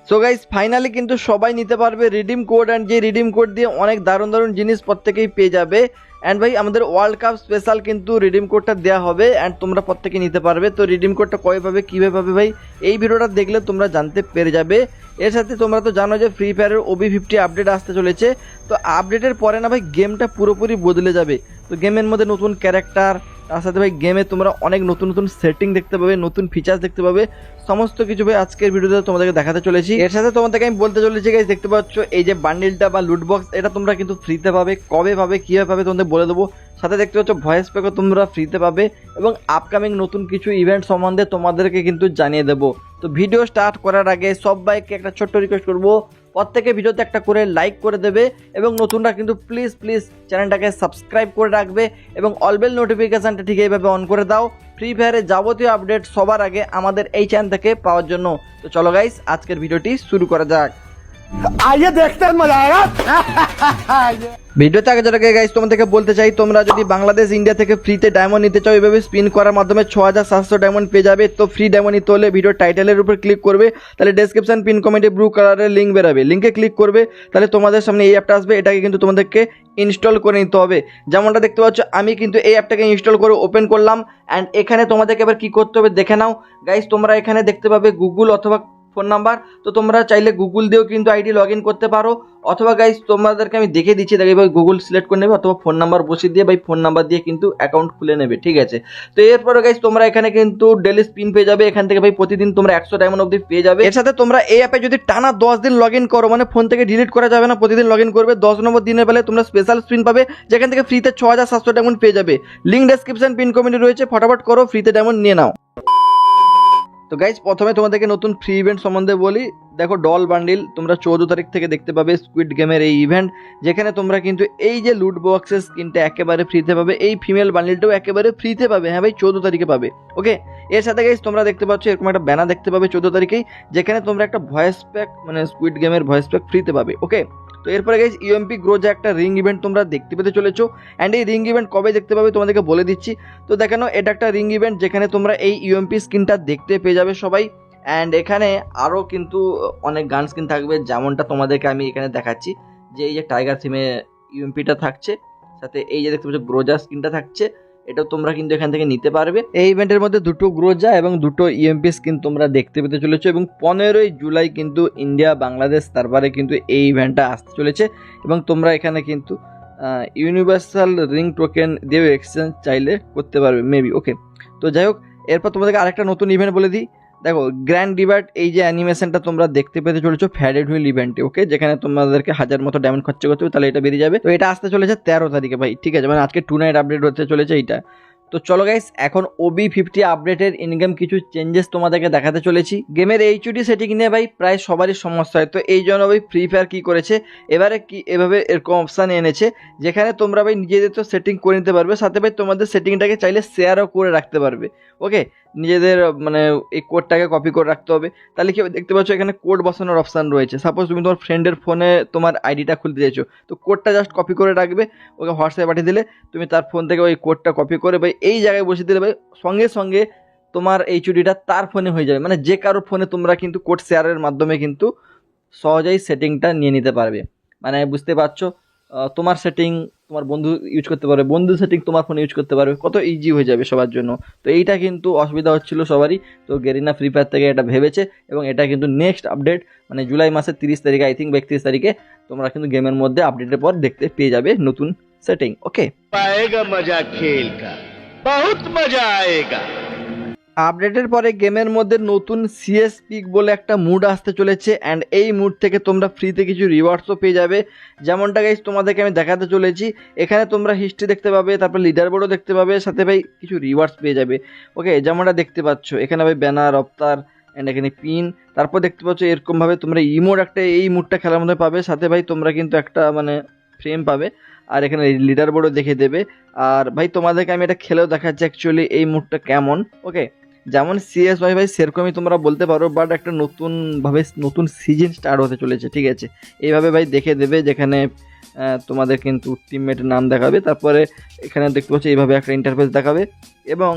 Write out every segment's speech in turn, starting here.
So guys finally কিন্তু সবাই নিতে পারবে রিডিম কোড, অ্যান্ড যে রিডিম কোড দিয়ে অনেক দারুণ দারুণ জিনিস প্রত্যেকেই পেয়ে যাবে। অ্যান্ড ভাই আমাদের ওয়ার্ল্ড কাপ স্পেশাল কিন্তু রিডিম কোডটা দেওয়া হবে, অ্যান্ড তোমরা প্রত্যেকে নিতে পারবে। তো রিডিম কোডটা কবে পাবে, কীভাবে পাবে ভাই, এই ভিডিওটা দেখলে তোমরা জানতে পেরে যাবে। এর সাথে তোমরা তো জানো যে ফ্রি ফায়ারের OB50 আপডেট আসতে চলেছে। তো আপডেটের পরে না ভাই গেমটা পুরোপুরি বদলে যাবে। তো গেমের মধ্যে নতুন ক্যারেক্টার, তার সাথে ভাই গেমে তোমরা অনেক নতুন নতুন সেটিং দেখতে পাবে, নতুন ফিচার্স দেখতে পাবে, সমস্ত কিছু ভাই আজকের ভিডিওতে তোমাদেরকে দেখাতে চলেছি। এর সাথে তোমাদেরকে আমি বলতে চলেছি গাইস, দেখতে পাচ্ছ এই যে বান্ডিলটা বা লুট বক্স, এটা তোমরা কিন্তু ফ্রিতে পাবে। কবে পাবে, কীভাবে পাবে তোমাদের বলে দেবো। সাথে দেখতে পাচ্ছ ভয়েস প্যাকও তোমরা ফ্রিতে পাবে, এবং আপকামিং নতুন কিছু ইভেন্ট সম্বন্ধে তোমাদেরকে কিন্তু জানিয়ে দেবো। তো ভিডিও স্টার্ট করার আগে সবাইকে একটা ছোট্ট রিকোয়েস্ট করবো, প্রত্যেকে ভিডিওতে একটা করে লাইক করে দেবে, এবং নতুনরা কিন্তু প্লিজ প্লিজ চ্যানেলটাকে সাবস্ক্রাইব করে রাখবে, এবং অল বেল নোটিফিকেশানটা ঠিক এইভাবে অন করে দাও ফ্রি ফায়ারের যাবতীয় আপডেট সবার আগে আমাদের এই চ্যানেল থেকে পাওয়ার জন্য। তো চলো গাইস আজকের ভিডিওটি শুরু করা যাক। आइए देखते हैं मजा आएगा। ভিডিওতে আগে যারা গাইস তোমাদেরকে বলতে চাই, তোমরা যদি বাংলাদেশ ইন্ডিয়া থেকে ফ্রিতে ডায়মন্ড নিতে চাও, এভাবে স্পিন করার মাধ্যমে 6700 ডায়মন্ড পেয়ে যাবে। তো ফ্রি ডায়মন্ড নিতে হলে ভিডিও টাইটেলের উপর ক্লিক করবে, তাহলে ডেসক্রিপশন পিন কমেন্টে ব্লু কালারের লিঙ্ক বেরাবে, লিঙ্কে ক্লিক করবে, তাহলে তোমাদের সামনে এই অ্যাপটা আসবে। এটাকে কিন্তু তোমাদেরকে ইনস্টল করে নিতে হবে। যেমনটা দেখতে পাচ্ছ আমি কিন্তু এই অ্যাপটাকে ইনস্টল করে ওপেন করলাম, অ্যান্ড এখানে তোমাদেরকে এবার কী করতে হবে দেখে নাও গাইস। তোমরা এখানে দেখতে পাবে গুগল অথবা ফোন নাম্বার। তো তোমরা চাইলে গুগল দিয়েও কিন্তু আইডি লগ ইন করতে পারো, অথবা গাইস তোমাদেরকে আমি দেখে দিচ্ছি, দেখি ভাই গুগল সিলেক্ট করে নেবে, অথবা ফোন নাম্বার বসিয়ে দিয়ে ভাই ফোন নাম্বার দিয়ে কিন্তু অ্যাকাউন্ট খুলে নেবে, ঠিক আছে। তো এরপরে গাইস তোমরা এখানে কিন্তু ডেলি স্পিন পেয়ে যাবে। এখান থেকে ভাই প্রতিদিন তোমরা 100 ডায়মন্ড অবধি পেয়ে যাবে। এর সাথে তোমরা এই অ্যাপে যদি টানা 10 দিন লগ ইন করো, মানে ফোন থেকে ডিলিট করা যাবে না, প্রতিদিন লগ ইন করবে, 10 নম্বর দিনের বেলায় তোমরা স্পেশাল স্পিন পাবে, যেখান থেকে ফ্রিতে 6700 ডায়মন্ড পেয়ে যাবে। লিঙ্ক ডেসক্রিপশন পিন কমেন্টে রয়েছে, ফটাফট করো, ফ্রিতে ডায়মন্ড নিয়ে নাও। তো গাইজ প্রথমে তোমাদেরকে নতুন ফ্রি ইভেন্ট সম্বন্ধে বলি। দেখো ডল বান্ডিল তোমরা 14 তারিখ থেকে দেখতে পাবে, স্কুইড গেমের এই ইভেন্ট, যেখানে তোমরা কিন্তু এই যে লুট বক্সের স্কিনটা একেবারে ফ্রিতে পাবে, এই ফিমেল বান্ডিলটাও একেবারে ফ্রিতে পাবে। হ্যাঁ ভাই 14 তারিখে পাবে, ওকে। এর সাথে গাইজ তোমরা দেখতে পাচ্ছ এরকম একটা ব্যানার দেখতে পাবে 14 তারিখেই, যেখানে তোমরা একটা ভয়েস প্যাক, মানে স্কুইড গেমের ভয়েস প্যাক ফ্রিতে পাবে, ওকে। তো এরপরে গাইজ ইউএমপি গ্রোজা একটা রিং ইভেন্ট তোমরা দেখতে পেতে চলেছো, অ্যান্ড এই রিং ইভেন্ট কবে দেখতে পাবে তোমাদেরকে বলে দিচ্ছি। তো দেখানো এটা একটা রিং ইভেন্ট, যেখানে তোমরা এই ইউএমপি স্কিনটা দেখতে পেয়ে যাবে সবাই। অ্যান্ড এখানে আরও কিন্তু অনেক গান স্কিন থাকবে, যেমনটা তোমাদেরকে আমি এখানে দেখাচ্ছি, যে এই যে টাইগার থিমে ইউএমপিটা থাকছে, সাথে এই যে দেখতে পাচ্ছ গ্রোজা স্কিনটা থাকছে, এটাও তোমরা কিন্তু এখান থেকে নিতে পারবে। এই ইভেন্টের মধ্যে দুটো গ্রোজা এবং দুটো ইউএমপি স্কিন তোমরা দেখতে পেতে চলেছো, এবং 15ই জুলাই কিন্তু ইন্ডিয়া বাংলাদেশ সার্ভারে কিন্তু এই ইভেন্টটা আসতে চলেছে, এবং তোমরা এখানে কিন্তু ইউনিভার্সাল রিং টোকেন দিয়েও এক্সচেঞ্জ চাইলে করতে পারবে মেবি, ওকে। তো যাই হোক, এরপর তোমাদেরকে আরেকটা নতুন ইভেন্ট বলে দিই। দেখো গ্র্যান্ড ডিবার্ট, এই যে অ্যানিমেশনটা তোমরা দেখতে পেতে চলেছো ফ্যাডেড হুইল ইভেন্টে, ওকে, যেখানে তোমাদেরকে 1000 মতো ডায়মন্ড খরচা করতে হবে, তাহলে এটা বেরিয়ে যাবে। তো এটা আসতে চলেছে 13 তারিখে ভাই, ঠিক আছে, মানে আজকে 2 নাইট আপডেট হতে চলেছে এইটা। তো চলো গাইস এখন OB50 আপডেটের ইনগেম কিছু চেঞ্জেস তোমাদেরকে দেখাতে চলেছি। গেমের HUD সেটিং নিয়ে ভাই প্রায় সবারই সমস্যা হয়, তো এই জন্য ভাই ফ্রি ফায়ার কী করেছে এবারে, কি এভাবে এরকম অপশান এনেছে, যেখানে তোমরা ভাই নিজেদের তো সেটিং করে নিতে পারবে, সাথে ভাই তোমাদের সেটিংটাকে চাইলে শেয়ারও করে রাখতে পারবে, ওকে। নিজেদের মানে এই কোডটাকে কপি করে রাখতে হবে, তাহলে কি দেখতে পাচ্ছ এখানে কোড বসানোর অপশান রয়েছে। সাপোজ তুমি তোমার ফ্রেন্ডের ফোনে তোমার আইডিটা খুলতে চাইছো, তো কোডটা জাস্ট কপি করে রাখবে, ওকে হোয়াটসঅ্যাপে পাঠিয়ে দিলে তুমি তার ফোন থেকে ওই কোডটা কপি করে ভাই এই জায়গায় বসিয়ে দিলে ভাই সঙ্গে সঙ্গে তোমার HUDটা তার ফোনে হয়ে যাবে, মানে যে কারোর ফোনে তোমরা কিন্তু কোড শেয়ারের মাধ্যমে কিন্তু সহজেই সেটিংটা নিয়ে নিতে পারবে। মানে বুঝতে পারছো, তোমার সেটিং তোমার বন্ধু ইউজ করতে পারবে, বন্ধু সেটিং তোমার ফোনে ইউজ করতে পারবে, কত ইজি হয়ে যাবে সবার জন্য। তো এইটা কিন্তু অসুবিধা হচ্ছিল সবারই, তো গেরিনা ফ্রি ফায়ার থেকে এটা ভেবেছে, এবং এটা কিন্তু নেক্সট আপডেট মানে জুলাই মাসের 30 তারিখে, আই থিঙ্ক 31 তারিখে তোমরা কিন্তু গেমের মধ্যে আপডেটের পর দেখতে পেয়ে যাবে নতুন সেটিং, ওকে। आएगा मजा खेल का, बहुत मजा आएगा। আপডেটের পরে গেমের মধ্যে নতুন CS পিক বলে একটা মুড আসতে চলেছে, অ্যান্ড এই মুড থেকে তোমরা ফ্রিতে কিছু রিওয়ার্ডসও পেয়ে যাবে। যেমনটা গাইস তোমাদেরকে আমি দেখাতে চলেছি, এখানে তোমরা হিস্ট্রি দেখতে পাবে, তারপর লিডার বোর্ডও দেখতে পাবে, সাথে ভাই কিছু রিওয়ার্ডস পেয়ে যাবে, ওকে। যেমনটা দেখতে পাচ্ছ এখানে ভাই ব্যানার, অফতার, অ্যান্ড এখানে পিন, তারপর দেখতে পাচ্ছ এরকমভাবে তোমরা ইমোড একটা এই মুডটা খেলার মধ্যে পাবে, সাথে ভাই তোমরা কিন্তু একটা মানে ফ্রেম পাবে, আর এখানে লিডার বোর্ডও দেখে দেবে। আর ভাই তোমাদেরকে আমি এটা খেলেও দেখাচ্ছি অ্যাকচুয়ালি এই মুডটা কেমন, ওকে। যেমন CS ভাই সেরকমই তোমরা বলতে পারো, বাট একটা নতুনভাবে নতুন সিজন স্টার্ট হতে চলেছে, ঠিক আছে। এইভাবে ভাই দেখে দেবে, যেখানে তোমাদের কিন্তু টিমমেটের নাম দেখাবে। তারপরে এখানে দেখতে পাচ্ছ এইভাবে একটা ইন্টারফেস দেখাবে এবং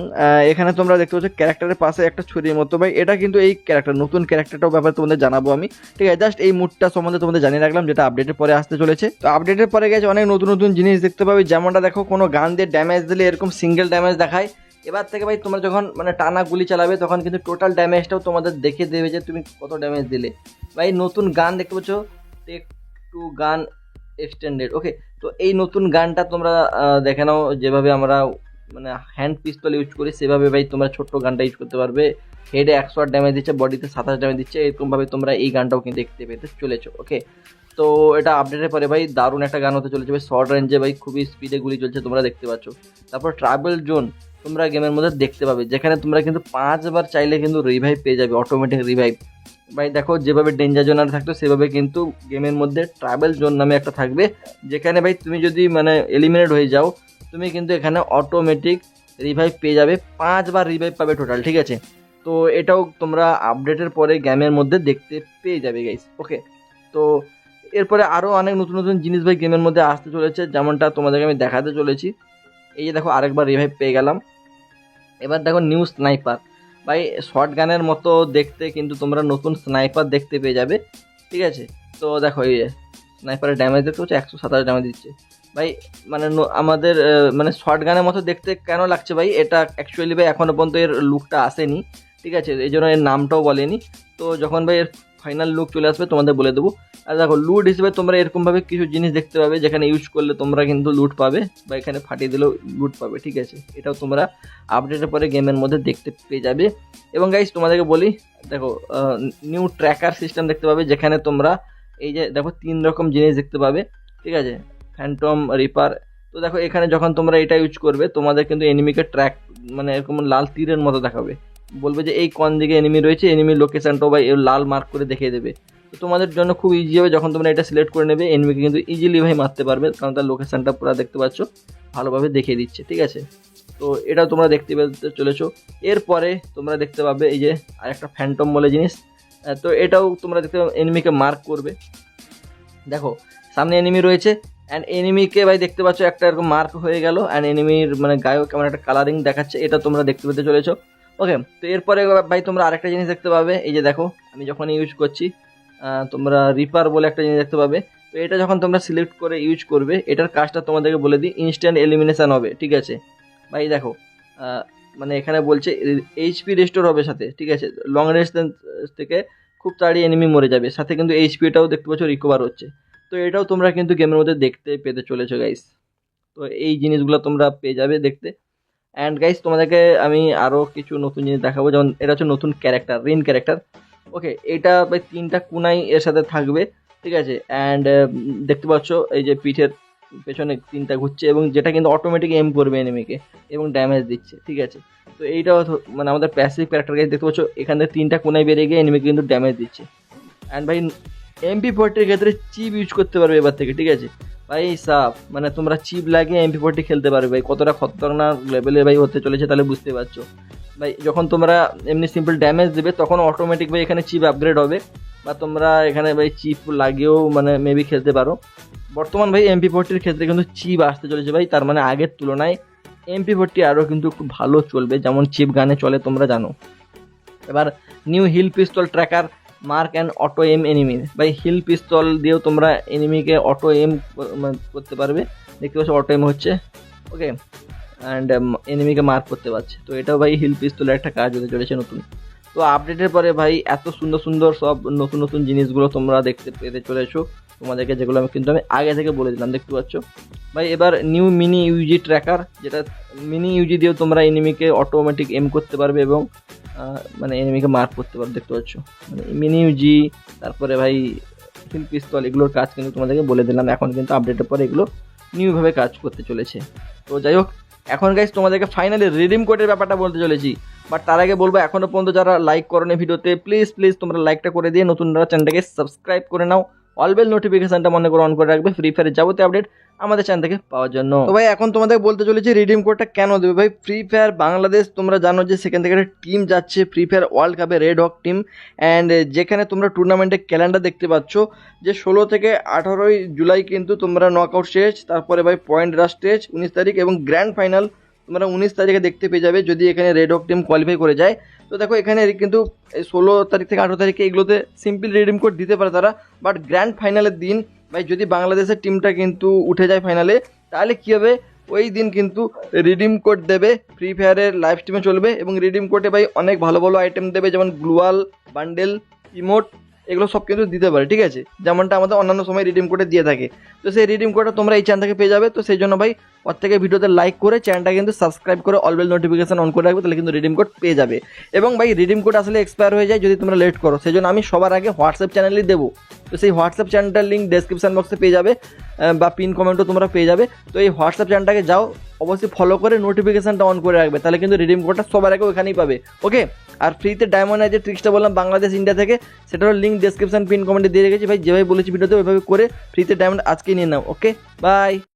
এখানে তোমরা দেখতে পাচ্ছ ক্যারেক্টারের পাশে একটা ছুরির মতো ভাই, এটা কিন্তু এই ক্যারেক্টার নতুন ক্যারেক্টারটাও ব্যাপারে তোমাদের জানাবো আমি, ঠিক আছে। জাস্ট এই মুডটা সম্বন্ধে তোমাদের জানিয়ে রাখলাম, যেটা আপডেটের পরে আসতে চলেছে। তো আপডেটের পরে গেছে অনেক নতুন নতুন জিনিস দেখতে পাবে, যেমনটা দেখো কোনো গান দিয়ে ড্যামেজ দিলে এরকম সিঙ্গেল ড্যামেজ দেখায়। এবার থেকে ভাই তোমরা যখন মানে টানা গুলি চালাবে তখন কিন্তু টোটাল ড্যামেজটাও তোমাদের দেখে দেবে যে তুমি কত ড্যামেজ দিলে। ভাই নতুন গান দেখতে পাচ্ছ, টেক টু গান এক্সটেন্ডেড, ওকে। তো এই নতুন গানটা তোমরা দেখে নাও, যেভাবে আমরা মানে হ্যান্ড পিস্তল ইউজ করি সেভাবে ভাই তোমরা ছোট্ট গানটা ইউজ করতে পারবে। হেডে 108 ড্যামেজ দিচ্ছে, বডিতে 27 ড্যামেজ দিচ্ছে, এরকমভাবে তোমরা এই গানটাও কিন্তু দেখতে পেতে চলেছো, ওকে। তো এটা আপডেটের পরে ভাই দারুণ একটা গান হতে চলেছে ভাই, শর্ট রেঞ্জে ভাই খুবই স্পিডে গুলি চলছে তোমরা দেখতে পাচ্ছ। তারপর ট্রাভেল জোন তোমরা গেমের মধ্যে দেখতে পাবে, যেখানে তোমরা কিন্তু 5 বার চাইলে কিন্তু রিভাইভ পেয়ে যাবে, অটোমেটিক রিভাইভ। ভাই দেখো যেভাবে ডেঞ্জার জোন আর থাকতো সেভাবে কিন্তু গেমের মধ্যে ট্রাভেল জোন নামে একটা থাকবে, যেখানে ভাই তুমি যদি মানে এলিমিনেট হয়ে যাও তুমি কিন্তু এখানে অটোমেটিক রিভাইভ পেয়ে যাবে, 5 বার রিভাইভ পাবে টোটাল, ঠিক আছে। তো এটাও তোমরা আপডেটের পরে গেমের মধ্যে দেখতে পেয়ে যাবে গাইস, ওকে। তো এরপরে আরও অনেক নতুন নতুন জিনিস ভাই গেমের মধ্যে আসতে চলেছে, যেমনটা তোমাদেরকে আমি দেখাতে চলেছি। এই যে দেখো আরেকবার রিভাইভ পেয়ে গেলাম। এবার দেখো নিউ স্নাইপার, ভাই শর্ট গানের মতো দেখতে কিন্তু তোমরা নতুন স্নাইপার দেখতে পেয়ে যাবে, ঠিক আছে। তো দেখো এই স্নাইপারের ড্যামেজ দেখতে হচ্ছে 127 ড্যামেজ দিচ্ছে ভাই, মানে আমাদের মানে শর্ট গানের মতো দেখতে কেন লাগছে ভাই, এটা অ্যাকচুয়ালি ভাই এখনও পর্যন্ত এর লুকটা আসেনি, ঠিক আছে, এই জন্য এর নামটাও বলেনি। তো যখন ভাই এর ফাইনাল লুক চলে আসবে তোমাদের বলে দেবো। আর দেখো লুট হিসেবে তোমরা এরকমভাবে কিছু জিনিস দেখতে পাবে, যেখানে ইউজ করলে তোমরা কিন্তু লুট পাবে, বা এখানে ফাটিয়ে দিলেও লুট পাবে, ঠিক আছে। এটাও তোমরা আপডেটের পরে গেমের মধ্যে দেখতে পেয়ে যাবে। এবং গাইস তোমাদেরকে বলি, দেখো নিউ ট্র্যাকার সিস্টেম দেখতে পাবে, যেখানে তোমরা এই যে দেখো 3 রকম জিনিস দেখতে পাবে, ঠিক আছে, ফ্যান্টম, রিপার। তো দেখো এখানে যখন তোমরা এটা ইউজ করবে তোমাদের কিন্তু এনিমিকে ট্র্যাক মানে এরকম লাল তীরের মতো দেখাবে, বলবে যে এই কোন দিকে এনিমি রয়েছে, এনিমির লোকেশনটাও বা লাল মার্ক করে দেখিয়ে দেবে। তো তোমাদের জন্য খুব ইজি হবে, যখন তোমরা এটা সিলেক্ট করে নেবে এনিমিকে কিন্তু ইজিলি ভাই মারতে পারবে, কারণ তার লোকেশনটা পুরো দেখতে পাচ্ছ ভালোভাবে দেখিয়ে দিচ্ছে, ঠিক আছে। তো এটাও তোমরা দেখতে পেতে চলেছো। এরপরে তোমরা দেখতে পাবে এই যে আরেকটা ফ্যান্টম বলে জিনিস, তো এটাও তোমরা দেখতে পাবে এনিমিকে মার্ক করবে। দেখো সামনে এনিমি রয়েছে অ্যান্ড এনিমিকে ভাই দেখতে পাচ্ছ একটা এরকম মার্ক হয়ে গেল, অ্যান্ড এনিমির মানে গায়েও কেমন একটা কালারিং দেখাচ্ছে, এটা তোমরা দেখতে পেতে চলেছো, ওকে। তো এরপরে ভাই তোমরা আরেকটা জিনিস দেখতে পাবে, এই যে দেখো আমি যখন ইউজ করছি তোমরা রিপার বলে একটা জিনিস দেখতে পাবে। তো এটা যখন তোমরা সিলেক্ট করে ইউজ করবে, এটার কাজটা তোমাদেরকে বলে দিই, ইনস্ট্যান্ট এলিমিনেশন হবে, ঠিক আছে। ভাই দেখো মানে এখানে বলছে এইচপি রেস্টোর হবে সাথে, ঠিক আছে, লং ডিস্টেন্স থেকে খুব তাড়াতাড়ি এনিমি মরে যাবে, সাথে কিন্তু এইচপিটাও দেখতে পাচ্ছ রিকভার হচ্ছে। তো এটাও তোমরা কিন্তু গেমের মধ্যে দেখতে পেতে চলেছো গাইস। তো এই জিনিসগুলো তোমরা পেয়ে যাবে দেখতে। অ্যান্ড গাইস তোমাদেরকে আমি আরও কিছু নতুন জিনিস দেখাবো, যেমন এটা হচ্ছে নতুন ক্যারেক্টার, রিন ক্যারেক্টার, ওকে। এটা ভাই 3টা কুনাই এর সাথে থাকবে, ঠিক আছে। অ্যান্ড দেখতে পাচ্ছ এই যে পিঠের পেছনে 3টা ঘুরছে, এবং যেটা কিন্তু অটোমেটিক এম করবে এনিমিকে এবং ড্যামেজ দিচ্ছে, ঠিক আছে। তো এইটাও মানে আমাদের প্যাসিভ ক্যারেক্টার গাইস দেখতে পাচ্ছ, এখানে 3টা কোনায় বেরিয়ে গিয়ে এনিমিকে কিন্তু ড্যামেজ দিচ্ছে। অ্যান্ড ভাই MP40 ক্ষেত্রে চিপ ইউজ করতে পারবে এবার থেকে, ঠিক আছে ভাই সাপ, মানে তোমরা চিপ লাগিয়ে MP40 খেলতে পারবে ভাই, কতটা খতরনাক লেভেলে ভাই হতে চলেছে তাহলে বুঝতে পারছো ভাই। যখন তোমরা এমনি সিম্পল ড্যামেজ দেবে তখন অটোমেটিক ভাই এখানে চিপ আপগ্রেড হবে, বা তোমরা এখানে ভাই চিপ লাগিয়েও মানে মেবি খেলতে পারো। বর্তমান ভাই MP40 ক্ষেত্রে কিন্তু চিপ আসতে চলেছে ভাই, তার মানে আগের তুলনায় MP40 আরও কিন্তু একটু ভালো চলবে, যেমন চিপ গানে চলে তোমরা জানো। এবার new heal pistol tracker mark and auto aim enemy, ভাই হিল পিস্তল দিয়েও তোমরা এনিমিকে অটো এম করতে পারবে, দেখতে পাচ্ছ অটো এম হচ্ছে, ওকে। অ্যান্ড এনিমিকে মার্ক করতে পারছে। তো এটাও ভাই হিল পিস্তলের একটা কাজ হতে চলেছে নতুন। তো আপডেটের পরে ভাই এত সুন্দর সুন্দর সব নতুন নতুন জিনিসগুলো তোমরা দেখতে পেতে চলেছো তোমাদেরকে, যেগুলো আমি কিন্তু আগে থেকে বলে দিলাম, দেখতে পাচ্ছ ভাই। এবার নিউ মিনি ইউজি ট্র্যাকার, যেটা মিনি ইউজি দিয়েও তোমরা এনিমিকে অটোমেটিক এম করতে পারবে এবং মানে এনিমিকে মার্ক করতে পারবে, দেখতে পাচ্ছ মানে মিনি ইউজি। তারপরে ভাই হিল পিস্তল, এগুলোর কাজ কিন্তু তোমাদেরকে বলে দিলাম, এখন কিন্তু আপডেটের পরে এগুলো নিউভাবে কাজ করতে চলেছে। তো যাই হোক, এখন গাইস তোমাদেরকে ফাইনালি রিডিম কোডের ব্যাপারটা বলতে চলেছি, বাট তার আগে বলবো এখনও পর্যন্ত যারা লাইক করোনি ভিডিওতে, প্লিজ তোমরা লাইকটা করে দিয়ে নতুনরা চ্যানেলটাকে সাবস্ক্রাইব করে নাও, অলবেল নোটিফিকেশনটা মনে করে অন করে রাখবে ফ্রি ফায়ারের যাবতীয় আপডেট আমাদের চ্যানেল থেকে পাওয়ার জন্য। তো ভাই এখন তোমাদের বলতে চলেছি রিডিম কোডটা কেন দেবে। ভাই ফ্রি ফায়ার বাংলাদেশ তোমরা জানো যে সেখান থেকে একটা টিম যাচ্ছে ফ্রি ফায়ার ওয়ার্ল্ড কাপে, রেড হক টিম, অ্যান্ড যেখানে তোমরা টুর্নামেন্টের ক্যালেন্ডার দেখতে পাচ্ছ যে 16 থেকে 18 জুলাই কিন্তু তোমরা নকআউট স্টেজ, তারপরে ভাই পয়েন্ট রাশ স্টেজ 19 তারিখ এবং গ্র্যান্ড ফাইনাল তোমরা 19 তারিখে দেখতে পেয়ে যাবে যদি এখানে রেড হক টিম কোয়ালিফাই করে যায়। তো দেখো এখানে কিন্তু 16 তারিখ থেকে 18 তারিখে এগুলোতে সিম্পল রিডিম কোড দিতে পারে তারা, বাট গ্র্যান্ড ফাইনালের দিন ভাই যদি বাংলাদেশের টিমটা কিন্তু উঠে যায় ফাইনালে, তাহলে কী হবে, ওই দিন কিন্তু রিডিম কোড দেবে, ফ্রি ফায়ারের লাইভ স্ট্রিমে চলবে এবং রিডিম কোডে ভাই অনেক ভালো ভালো আইটেম দেবে, যেমন গ্লুয়াল, বান্ডেল, ইমোট, এগুলো সব কিন্তু দিতে পারে, ঠিক আছে, যেমনটা আমাদের অন্যান্য সময় রিডিম কোডে দিয়ে থাকে। তো সেই রিডিম কোডটা তোমরা এই চ্যানেল থেকে পেয়ে যাবে। তো সেই জন্য ভাই ওর থেকে ভিডিওতে লাইক করে চ্যানেলটা কিন্তু সাবস্ক্রাইব করে অলবেল নোটিফিকেশন অন করে রাখবে, তাহলে কিন্তু রিডিম কোড পেয়ে যাবে। এবং ভাই রিডিম কোড আসলে এক্সপায়ার হয়ে যায় যদি তোমরা লেট করো, সেই জন্য আমি সবার আগে হোয়াটসঅ্যাপ চ্যানেলই দেবো। তো সেই হোয়াটসঅ্যাপ চ্যানেলটার লিঙ্ক ডেসক্রিপশন বক্সে পেয়ে যাবে বা পিন কমেন্টও তোমরা পেয়ে যাবে। তো এই হোয়াটসঅ্যাপ চ্যানেলটাকে যাও, অবশ্যই ফলো করে নোটিফিকেশনটা অন করে রাখবে, তাহলে কিন্তু রিডিম কোডটা সবার আগে ওখানেই পাবে। ওকে, আর ফ্রিতে ডায়মন্ড যে ট্রিক্সটা বললাম বাংলাদেশ ইন্ডিয়া থেকে, সেটারও লিঙ্ক ডেসক্রিপশন পিন কমেন্টে দিয়ে রেখেছি ভাই, যেভাবে বলেছি ভিডিওতে ওইভাবে করে ফ্রিতে ডায়মন্ড আজকেই নিয়ে নাও। ওকে, বাই।